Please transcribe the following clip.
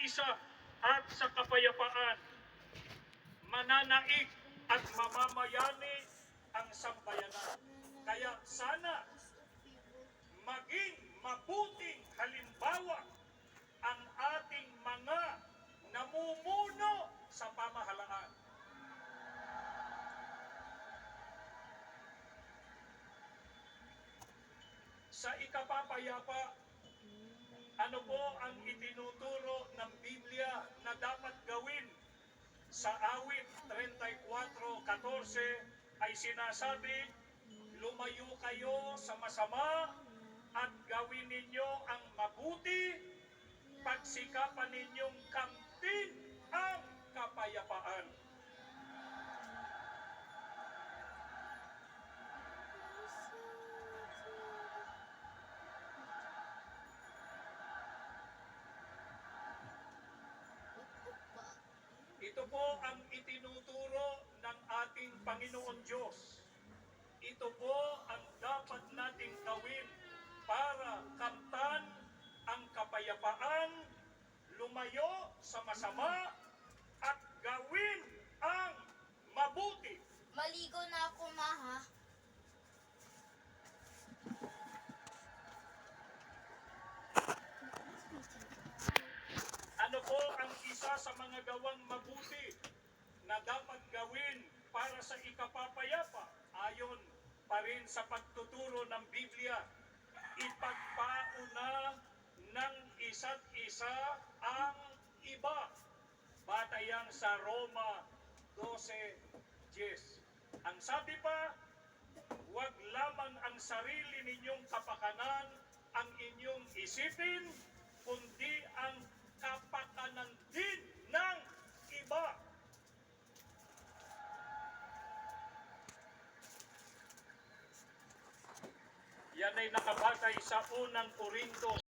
pag-iisa at sa kapayapaan, mananaig at mamamayani ang sambayanan. Kaya sana maging mabuting halimbawa ang ating mga namumuno sa pamahalaan. Sa ikapapayapa, ano po ang itinuturo ng Biblia na dapat gawin? Sa awit 34:14 ay sinasabi, lumayo kayo sa masama at gawin ninyo ang mabuti, pagsikapan ninyong kamtin ang kapayapaan. Ito po ang itinuturo ng ating Panginoon Diyos. Ito po ang dapat nating gawin para kamtan ang kapayapaan, lumayo sa masama, at gawin ang mabuti. Maligo na ako, Ma, ha? Ano po ang isa sa mga gawang mabuti na dapat gawin para sa ikapapayapa? Ayon pa rin sa pagtuturo ng Biblia, ipagpauna ng isa't isa ang iba. Batayang sa Roma 12:10. Ang sabi pa, huwag lamang ang sarili ninyong kapakanan ang inyong isipin, kundi ang kapakanan din ng iba. Yan ay nakabatay sa unang Korinto